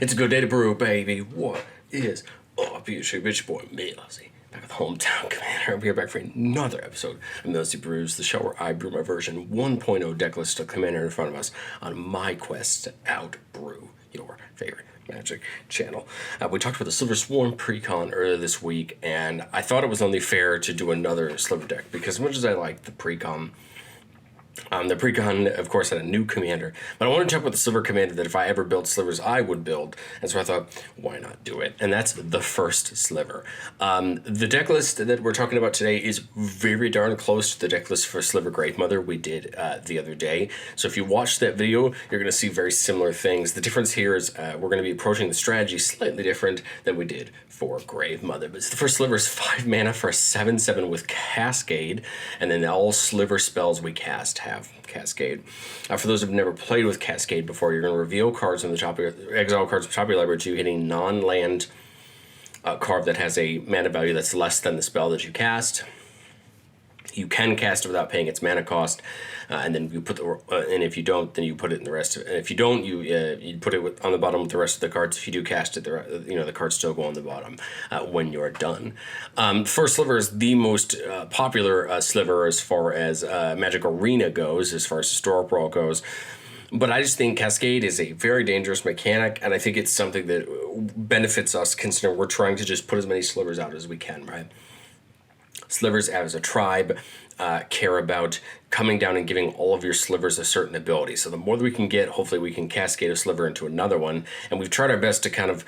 It's a good day to brew, baby. What is up, YouTube? It's your boy, Millsy, back with Hometown Commander. I'm here back for another episode of Millsy Brews, the show where I brew my version 1.0 deck list of Commander in front of us on my quest to out-brew your favorite Magic channel. We talked about the Silver Swarm precon earlier this week, and I thought it was only fair to do another Sliver deck, because as much as I like the precon, of course, had a new commander, but I want to talk about the Sliver commander that if I ever built Slivers, I would build, and so I thought, why not do it? And that's the first Sliver. The deck list that we're talking about today is very darn close to the deck list for Sliver Gravemother we did the other day. So if you watch that video, you're going to see very similar things. The difference here is we're going to be approaching the strategy slightly different than we did for Gravemother. But the first Sliver is 5 mana for a 7/7 with Cascade, and then all Sliver spells we cast have Cascade. For those who've never played with Cascade before, you're going to reveal cards on the top of your, exile cards from the top of your library to hit a non-land card that has a mana value that's less than the spell that you cast. You can cast it without paying its mana cost, and then you put the and if you don't, then you put it in the rest of it. And if you don't, you put it on the bottom with the rest of the cards. If you do cast it, the cards still go on the bottom when you're done. First Sliver is the most popular Sliver as far as Magic Arena goes, as far as Historic Brawl goes. But I just think Cascade is a very dangerous mechanic, and I think it's something that benefits us, considering we're trying to just put as many Slivers out as we can, right? Slivers as a tribe care about coming down and giving all of your Slivers a certain ability. So the more that we can get, hopefully we can cascade a Sliver into another one. And we've tried our best to kind of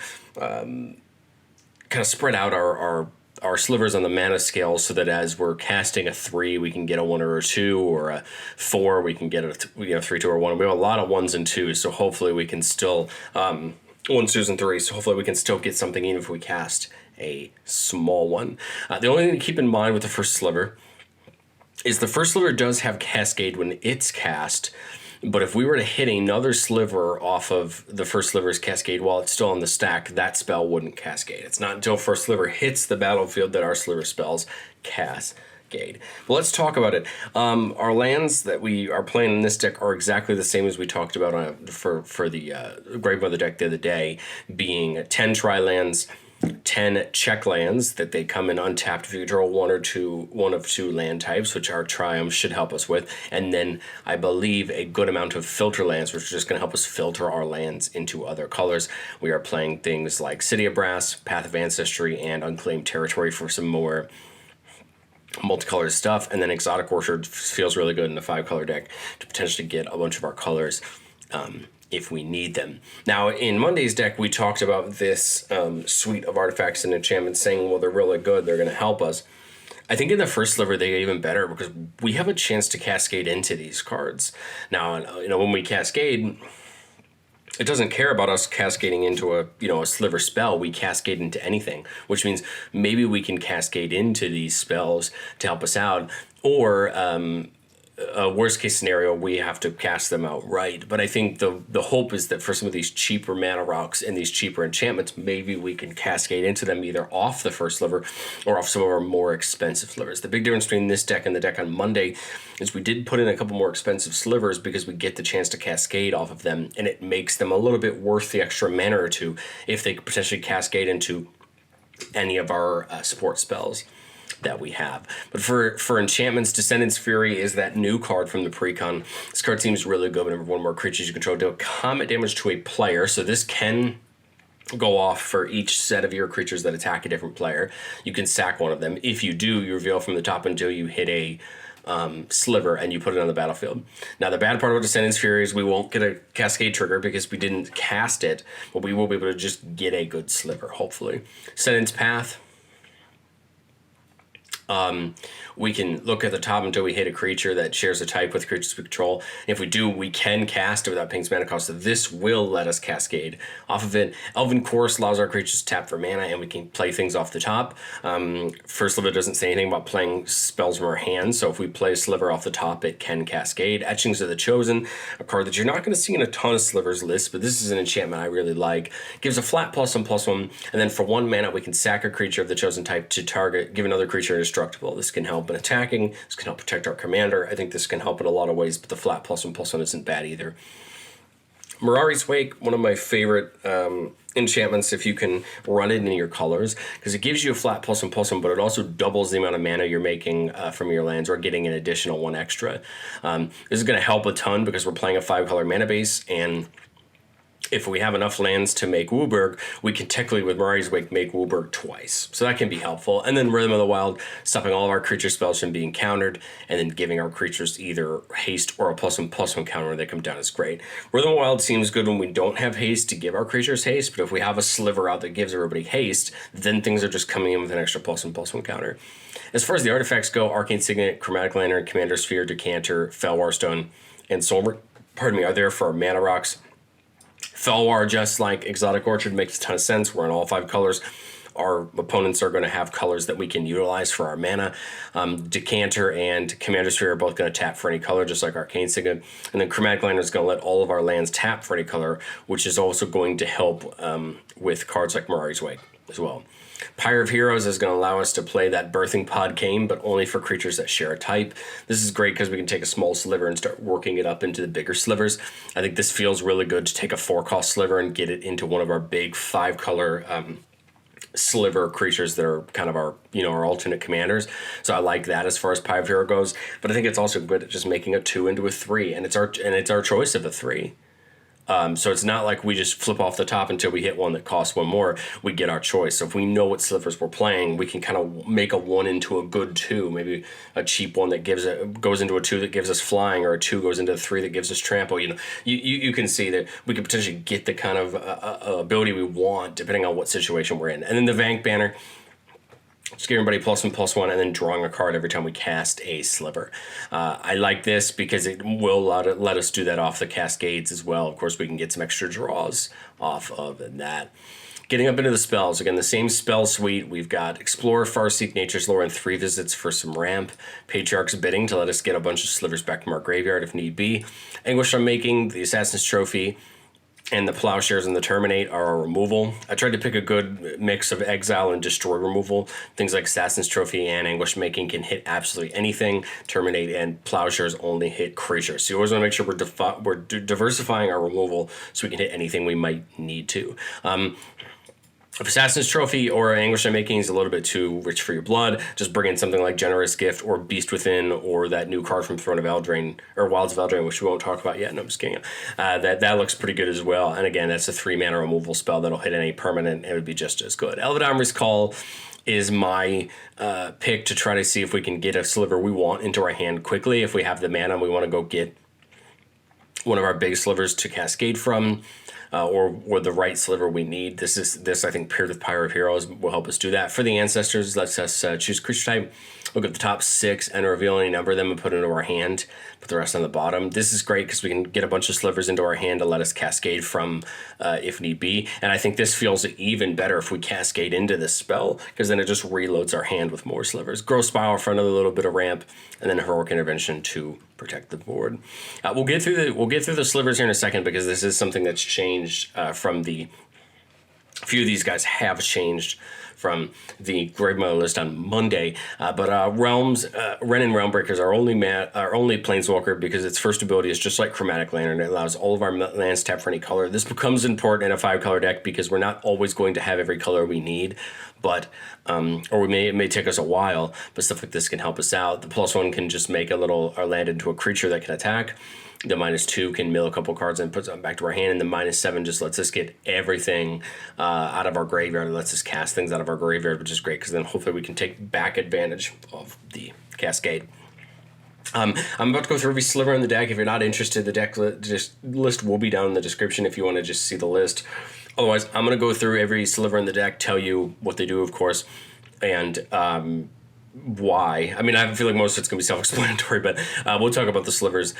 spread out our Slivers on the mana scale, so that as we're casting a 3, we can get a 1 or a 2, or a 4, we can get a 3, 2, or 1. We have a lot of 1s and 2s, so hopefully we can still 1s, 2s, and 3s. So hopefully we can still get something even if we cast a small one. The only thing to keep in mind with the first Sliver is the first Sliver does have Cascade when it's cast, but if we were to hit another Sliver off of the first Sliver's Cascade while it's still on the stack, that spell wouldn't cascade. It's not until first Sliver hits the battlefield that our Sliver spells cascade. Well, let's talk about it. Our lands that we are playing in this deck are exactly the same as we talked about for the Gravemother deck the other day, being 10 tri-lands, 10 check lands that they come in untapped if you draw one of two land types, which our Triumphs should help us with, and then I believe a good amount of filter lands, which are just going to help us filter our lands into other colors. We are playing things like City of Brass, Path of Ancestry, and Unclaimed Territory for some more multicolored stuff, and then Exotic Orchard feels really good in a 5-color deck to potentially get a bunch of our colors if we need them. Now, in Monday's deck, we talked about this suite of artifacts and enchantments, saying, well, they're really good, they're going to help us. I think in the first Sliver, they get even better, because we have a chance to cascade into these cards. Now, when we cascade, it doesn't care about us cascading into a Sliver spell. We cascade into anything, which means maybe we can cascade into these spells to help us out, or a worst case scenario, we have to cast them outright. But I think the hope is that for some of these cheaper mana rocks and these cheaper enchantments, maybe we can cascade into them either off the first Sliver or off some of our more expensive Slivers. The big difference between this deck and the deck on Monday is we did put in a couple more expensive Slivers because we get the chance to cascade off of them, and it makes them a little bit worth the extra mana or two if they could potentially cascade into any of our support spells that we have. But for enchantments, Descendant's Fury is that new card from the precon. This card seems really good. Whenever one more creatures you control deal combat damage to a player, so this can go off for each set of your creatures that attack a different player. You can sack one of them. If you do, you reveal from the top until you hit a Sliver and you put it on the battlefield. Now, the bad part about Descendant's Fury is we won't get a Cascade trigger because we didn't cast it, but we will be able to just get a good Sliver, hopefully. Descendant's Path. We can look at the top until we hit a creature that shares a type with creatures we control. And if we do, we can cast it without paying its mana cost. So this will let us cascade off of it. Elven Chorus allows our creatures to tap for mana, and we can play things off the top. First Sliver doesn't say anything about playing spells from our hands, so if we play a Sliver off the top, it can cascade. Etchings of the Chosen, a card that you're not going to see in a ton of Slivers lists, but this is an enchantment I really like. It gives a flat +1/+1, and then for 1 mana, we can sack a creature of the chosen type to target, give another creature indestructible. This can help in attacking. This can help protect our commander. I think this can help in a lot of ways, but the flat +1/+1 isn't bad either. Mirari's Wake, one of my favorite enchantments if you can run it in your colors, because it gives you a flat +1/+1, but it also doubles the amount of mana you're making from your lands, or getting an additional 1 extra. This is going to help a ton because we're playing a 5-color mana base, and if we have enough lands to make Wooburg, we can technically, with Mirari's Wake, make Wooburg twice. So that can be helpful. And then Rhythm of the Wild, stopping all of our creature spells from being countered, and then giving our creatures either haste or a +1/+1 counter when they come down is great. Rhythm of the Wild seems good when we don't have haste to give our creatures haste, but if we have a Sliver out that gives everybody haste, then things are just coming in with an extra +1/+1 counter. As far as the artifacts go, Arcane Signet, Chromatic Lantern, Commander Sphere, Decanter, Felwar Stone, and Soulmer, are there for our mana rocks. Felwar, just like Exotic Orchard, makes a ton of sense. We're in all 5 colors. Our opponents are going to have colors that we can utilize for our mana. Decanter and Commander Sphere are both going to tap for any color, just like Arcane Signet. And then Chromatic Lantern is going to let all of our lands tap for any color, which is also going to help with cards like Mirari's Wake as well. Pyre of Heroes is going to allow us to play that Birthing Pod game, but only for creatures that share a type. This is great because we can take a small sliver and start working it up into the bigger slivers. I think this feels really good to take a 4-cost sliver and get it into one of our big 5-color sliver creatures that are kind of our, our alternate commanders. So I like that as far as Pyre of Hero goes. But I think it's also good at just making a 2 into a 3, and it's our choice of a 3. So it's not like we just flip off the top until we hit one that costs 1 more. We get our choice. So if we know what slivers we're playing, we can kind of make a 1 into a good 2. Maybe a cheap one that goes into a 2 that gives us flying, or a 2 goes into a 3 that gives us trample. You can see that we could potentially get the kind of ability we want depending on what situation we're in. And then the Vank banner, just give everybody +1/+1, and then drawing a card every time we cast a Sliver. I like this because it will let us do that off the Cascades as well. Of course, we can get some extra draws off of that. Getting up into the spells, again, the same spell suite. We've got Explorer, Farseek, Nature's Lore, and 3 visits for some ramp. Patriarch's Bidding to let us get a bunch of Slivers back from our graveyard if need be. Anguish Unmaking, the Assassin's Trophy, and the Plowshares and the Terminate are our removal. I tried to pick a good mix of exile and destroy removal. Things like Assassin's Trophy and Anguish Making can hit absolutely anything. Terminate and Plowshares only hit creatures. So you always want to make sure we're diversifying our removal so we can hit anything we might need to. If Assassin's Trophy or Anguish Unmaking is a little bit too rich for your blood, just bring in something like Generous Gift or Beast Within, or that new card from Throne of Eldraine, or Wilds of Eldraine, which we won't talk about yet. No, I'm just kidding. That looks pretty good as well. And again, that's a 3-mana removal spell that'll hit any permanent. It would be just as good. Elvidamar's Call is my pick to try to see if we can get a sliver we want into our hand quickly. If we have the mana and we want to go get one of our big slivers to cascade from, or the right sliver we need. This I think paired with Pyre of Heroes will help us do that. For the Ancestors, lets us choose creature type, look at the top 6 and reveal any number of them and put it into our hand, put the rest on the bottom. This is great because we can get a bunch of slivers into our hand to let us cascade from if need be. And I think this feels even better if we cascade into this spell, because then it just reloads our hand with more slivers. Growth Spiral for another little bit of ramp, and then Heroic Intervention to protect the board. We'll get through the slivers here in a second, because this is something that's changed from the... A few of these guys have changed from the Gravemother list on Monday, but Realms, Wrenn and Realmbreaker is our only Planeswalker, because its first ability is just like Chromatic Lantern. It allows all of our lands to tap for any color. This becomes important in a 5-color deck because we're not always going to have every color we need, but or it may take us a while, but stuff like this can help us out. The +1 can just make our land into a creature that can attack. The -2 can mill a couple cards and put them back to our hand, and the -7 just lets us get everything out of our graveyard. It lets us cast things out of our graveyard, which is great, because then hopefully we can take back advantage of the cascade. I'm about to go through every sliver in the deck. If you're not interested, the deck list will be down in the description if you want to just see the list. Otherwise, I'm going to go through every sliver in the deck, tell you what they do, of course, and why. I mean, I feel like most of it's going to be self-explanatory, but we'll talk about the slivers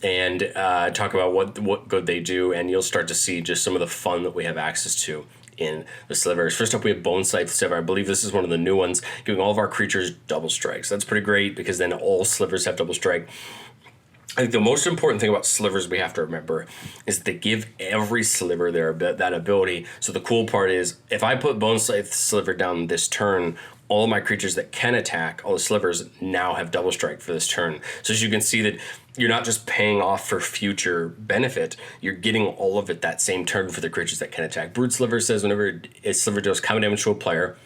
and talk about what good they do, and you'll start to see just some of the fun that we have access to in the slivers. First up, we have Bone Scythe Sliver. I believe this is one of the new ones, giving all of our creatures double strikes. That's pretty great, because then all slivers have double strike. I think the most important thing about slivers we have to remember is they give every sliver that ability. So the cool part is, if I put Bone Scythe Sliver down this turn, all of my creatures that can attack, all the slivers, now have double strike for this turn. So as you can see that you're not just paying off for future benefit, you're getting all of it that same turn for the creatures that can attack. Brood Sliver says whenever a sliver deals combat damage to a player,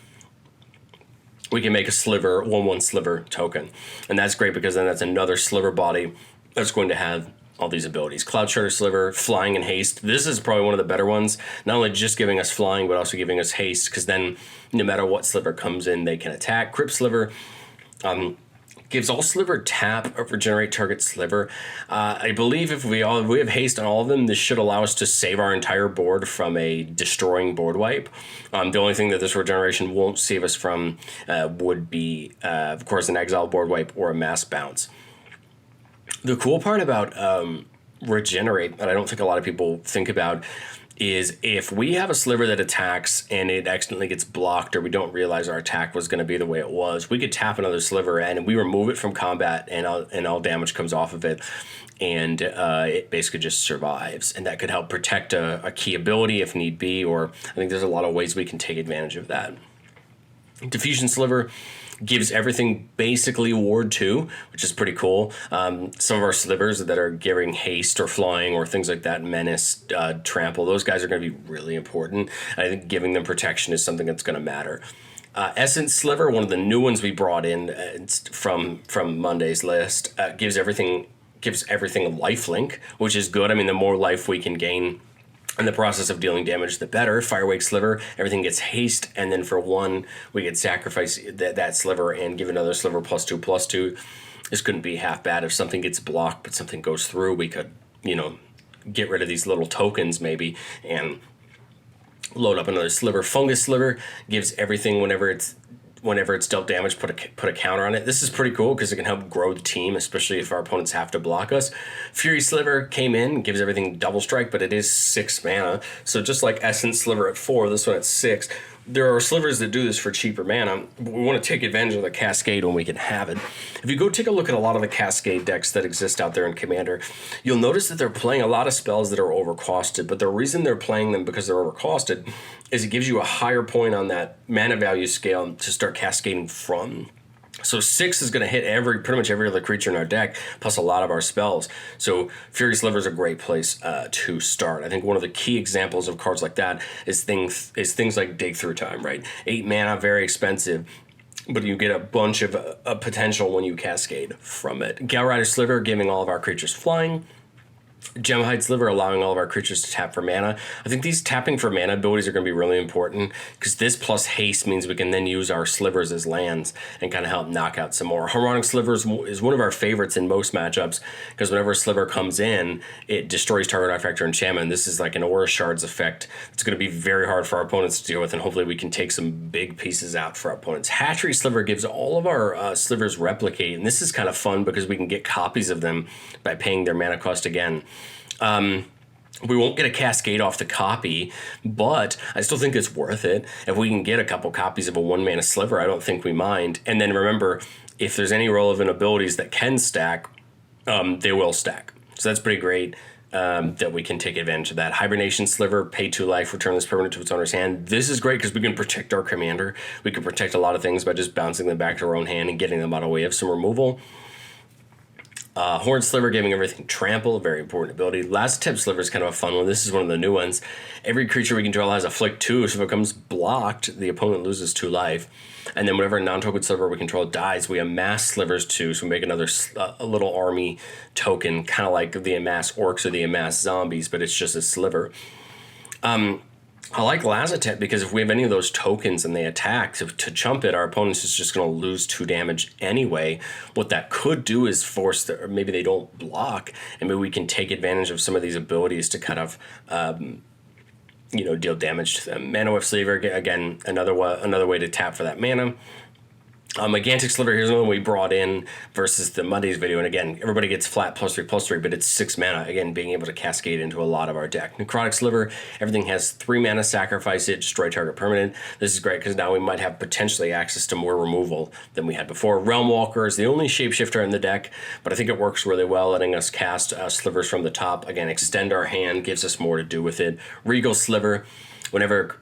we can make a sliver, 1/1 sliver token. And that's great because then that's another sliver body that's going to have all these abilities. Cloud Shredder Sliver, flying and haste. This is probably one of the better ones. Not only just giving us flying, but also giving us haste, because then no matter what sliver comes in, they can attack. Crypt Sliver gives all sliver tap or regenerate target sliver. I believe if we have haste on all of them, this should allow us to save our entire board from a destroying board wipe. The only thing that this regeneration won't save us from would be, of course, an exile board wipe or a mass bounce. The cool part about regenerate that I don't think a lot of people think about is if we have a sliver that attacks and it accidentally gets blocked, or we don't realize our attack was going to be the way it was, we could tap another sliver and we remove it from combat, and all damage comes off of it, and it basically just survives. And that could help protect a key ability if need be, or I think there's a lot of ways we can take advantage of that. Diffusion Sliver gives everything basically Ward 2, which is pretty cool. Some of our slivers that are giving haste or flying or things like that, menace, trample, those guys are going to be really important. I think giving them protection is something that's going to matter. Essence Sliver, one of the new ones we brought in from Monday's list, gives everything lifelink, which is good. I mean, the more life we can gain in the process of dealing damage, the better. Firewake Sliver, everything gets haste, and then for 1, we could sacrifice that sliver and give another sliver +2/+2. This couldn't be half bad. If something gets blocked but something goes through, we could, get rid of these little tokens maybe and load up another sliver. Fungus Sliver gives everything whenever it's dealt damage, put a counter on it. This is pretty cool because it can help grow the team, especially if our opponents have to block us. Fury Sliver came in, gives everything double strike, but it is 6 mana. So just like Essence Sliver at 4, this one at 6. There are slivers that do this for cheaper mana, but we want to take advantage of the Cascade when we can have it. If you go take a look at a lot of the Cascade decks that exist out there in Commander, you'll notice that they're playing a lot of spells that are overcosted, but the reason they're playing them because they're overcosted is it gives you a higher point on that mana value scale to start cascading from. So 6 is going to hit pretty much every other creature in our deck, plus a lot of our spells. So Fury Sliver is a great place to start. I think one of the key examples of cards like that is things like Dig Through Time, right? 8 mana, very expensive, but you get a bunch of potential when you cascade from it. Gal Rider Sliver, giving all of our creatures flying. Gemhide Sliver, allowing all of our creatures to tap for mana. I think these tapping for mana abilities are going to be really important because this plus haste means we can then use our slivers as lands and kind of help knock out some more. Harmonic Sliver is one of our favorites in most matchups because whenever a sliver comes in, it destroys target artifact or enchantment. This is like an Aura Shards effect. It's going to be very hard for our opponents to deal with, and hopefully we can take some big pieces out for our opponents. Hatchery Sliver gives all of our slivers replicate, and this is kind of fun because we can get copies of them by paying their mana cost again. We won't get a cascade off the copy, but I still think it's worth it. If we can get a couple copies of a 1-mana sliver, I don't think we mind. And then remember, if there's any relevant abilities that can stack, they will stack. So that's pretty great that we can take advantage of that. Hibernation Sliver, pay 2 life, return this permanent to its owner's hand. This is great because we can protect our commander. We can protect a lot of things by just bouncing them back to our own hand and getting them out of the way of some removal. Horn Sliver, giving everything trample, very important ability. Last Tip Sliver is kind of a fun one. This is one of the new ones. Every creature we control has a flick 2, so if it becomes blocked, the opponent loses 2 life. And then whenever a non-token sliver we control dies, we amass slivers 2, so we make another a little army token, kind of like the amass orcs or the amass zombies, but it's just a sliver. I like Lazatep because if we have any of those tokens and they attack, to chump it, our opponent is just going to lose 2 damage anyway. What that could do is force, or maybe they don't block, and maybe we can take advantage of some of these abilities to kind of, deal damage to them. Mana Whiff Sliver, again, another way to tap for that mana. Gigantic Sliver, here's another one we brought in versus the Monday's video, and again, everybody gets flat +3/+3, but it's 6 mana, again, being able to cascade into a lot of our deck. Necrotic Sliver, everything has 3 mana, sacrifice it, destroy target permanent. This is great because now we might have potentially access to more removal than we had before. Realm Walker is the only shapeshifter in the deck, but I think it works really well, letting us cast slivers from the top. Again, extend our hand, gives us more to do with it. Regal Sliver, Whenever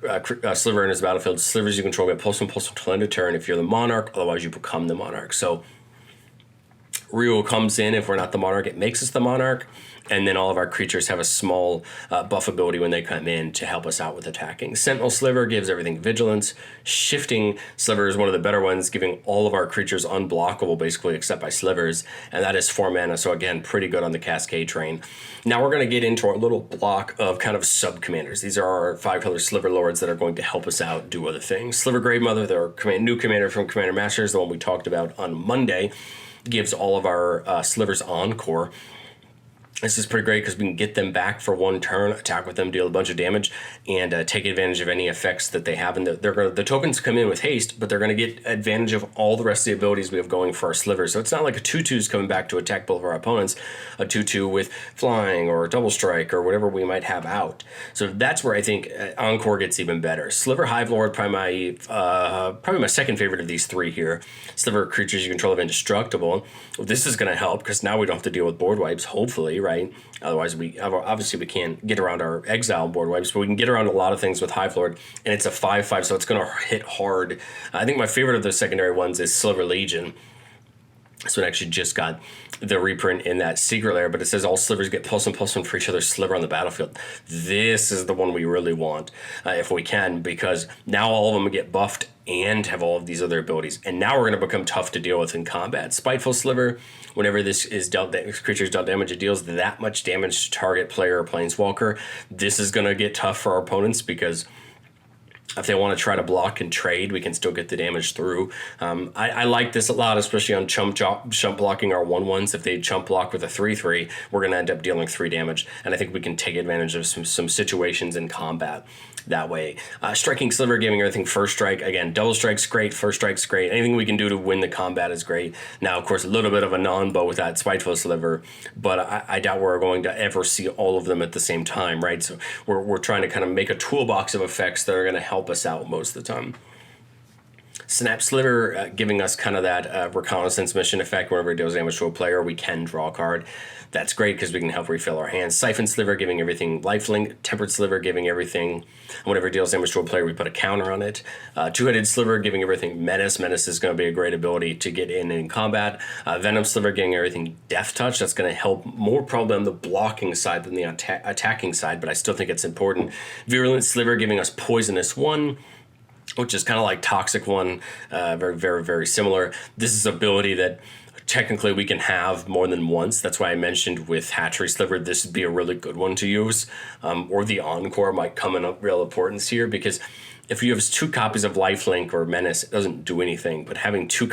Sliver enters the battlefield, slivers you control get +1/+1 till end of turn if you're the monarch, otherwise you become the monarch. So Rio comes in if we're not the monarch, it makes us the monarch, and then all of our creatures have a small buff ability when they come in to help us out with attacking. Sentinel Sliver gives everything vigilance. Shifting Sliver is one of the better ones, giving all of our creatures unblockable basically except by slivers, and that is 4 mana, so again, pretty good on the Cascade train. Now we're going to get into our little block of kind of sub-commanders. These are our 5-color Sliver Lords that are going to help us out do other things. Sliver Gravemother, their new commander from Commander Masters, the one we talked about on Monday, gives all of our slivers Encore. This is pretty great because we can get them back for 1 turn, attack with them, deal a bunch of damage, and take advantage of any effects that they have. And the tokens come in with haste, but they're going to get advantage of all the rest of the abilities we have going for our slivers. So it's not like a 2/2's coming back to attack both of our opponents, a 2/2 with flying or double strike or whatever we might have out. So that's where I think Encore gets even better. Sliver Hive Lord, probably my second favorite of these 3 here. Sliver creatures you control are indestructible. This is going to help because now we don't have to deal with board wipes, hopefully, right? Otherwise, we can't get around our exile board wipes, but we can get around a lot of things with Hive Lord, and it's a 5/5, so it's going to hit hard. I think my favorite of the secondary ones is Sliver Legion. This one actually just got the reprint in that secret layer, but it says all slivers get +1/+1 for each other's sliver on the battlefield. This is the one we really want, if we can, because now all of them get buffed and have all of these other abilities. And now we're going to become tough to deal with in combat. Spiteful Sliver, whenever this creature is dealt damage, it deals that much damage to target player or planeswalker. This is going to get tough for our opponents because if they want to try to block and trade, we can still get the damage through. I like this a lot, especially on chump blocking our 1/1s. If they chump block with a 3/3, we're going to end up dealing 3 damage. And I think we can take advantage of some situations in combat that way. Striking Sliver, giving everything first strike. Again, double strike's great, first strike's great. Anything we can do to win the combat is great. Now, of course, a little bit of a non-bow with that Spiteful Sliver, but I doubt we're going to ever see all of them at the same time, right? So we're trying to kind of make a toolbox of effects that are going to help us out most of the time. Snap Sliver, giving us kind of that reconnaissance mission effect. Whenever it deals damage to a player, we can draw a card. That's great because we can help refill our hands. Siphon Sliver, giving everything lifelink. Tempered Sliver, giving everything, whenever it deals damage to a player, we put a counter on it. Two-Headed Sliver, giving everything menace. Menace is going to be a great ability to get in combat. Venom Sliver, giving everything death touch. That's going to help more probably on the blocking side than the attacking side, but I still think it's important. Virulent Sliver, giving us Poisonous 1, which is kind of like Toxic 1, very, very, very similar. This is ability that technically we can have more than once. That's why I mentioned with Hatchery Sliver, this would be a really good one to use. Or the Encore might come in of real importance here, because if you have 2 copies of Lifelink or Menace, it doesn't do anything, but having 3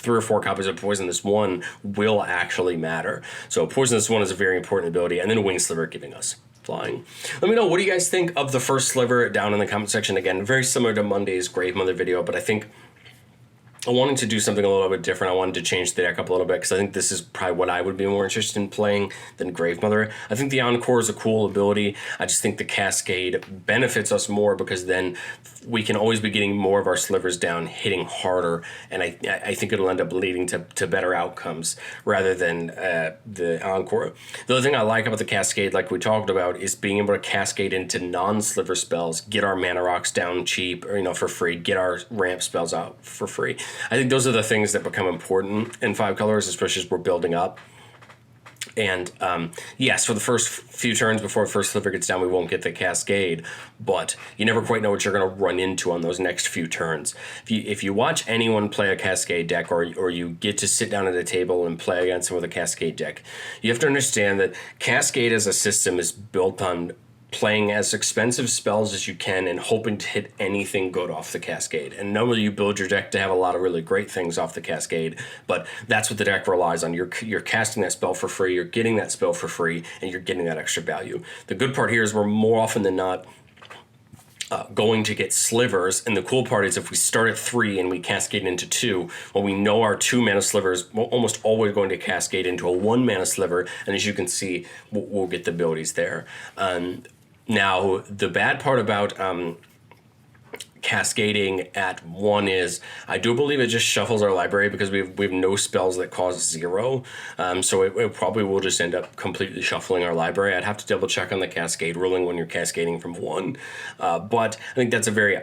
or 4 copies of Poisonous 1 will actually matter. So Poisonous 1 is a very important ability, and then Wing Sliver giving us flying. Let me know, what do you guys think of the first Sliver down in the comment section. Again, very similar to Monday's Gravemother video, but I think I wanted to do something a little bit different. I wanted to change the deck up a little bit because I think this is probably what I would be more interested in playing than Gravemother. I think the Encore is a cool ability. I just think the Cascade benefits us more because then we can always be getting more of our slivers down, hitting harder, and I think it'll end up leading to better outcomes rather than the Encore. The other thing I like about the Cascade, like we talked about, is being able to cascade into non-sliver spells, get our mana rocks down cheap, or for free, get our ramp spells out for free. I think those are the things that become important in 5 colors, especially as we're building up. And yes, for the first few turns before first Sliver gets down, we won't get the Cascade, but you never quite know what you're going to run into on those next few turns. If you watch anyone play a Cascade deck, or you get to sit down at a table and play against someone with a Cascade deck, you have to understand that Cascade as a system is built on playing as expensive spells as you can and hoping to hit anything good off the Cascade. And normally you build your deck to have a lot of really great things off the Cascade, but that's what the deck relies on. You're casting that spell for free, you're getting that spell for free, and you're getting that extra value. The good part here is we're more often than not going to get slivers, and the cool part is if we start at 3 and we cascade into 2, well, we know our 2 mana slivers will almost always going to cascade into a 1 mana sliver, and as you can see, we'll get the abilities there. Now, the bad part about cascading at 1 is, I do believe it just shuffles our library because we have no spells that cause 0. So it probably will just end up completely shuffling our library. I'd have to double check on the cascade ruling when you're cascading from 1. But I think that's a very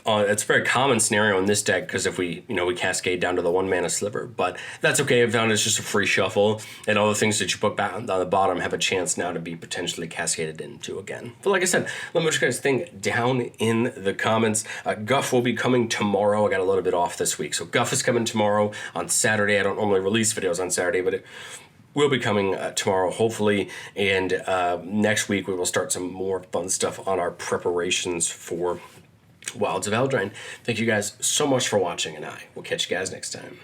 it's a very common scenario in this deck because if we cascade down to the 1 mana Sliver, but that's okay. I found it's just a free shuffle, and all the things that you put back on the bottom have a chance now to be potentially cascaded into again. But like I said, let me know what you guys think down in the comments. Guff will be coming tomorrow. I got a little bit off this week, so Guff is coming tomorrow on Saturday. I don't normally release videos on Saturday, but it will be coming tomorrow, hopefully, and next week we will start some more fun stuff on our preparations for Wilds of Eldraine. Thank you guys so much for watching, and I will catch you guys next time.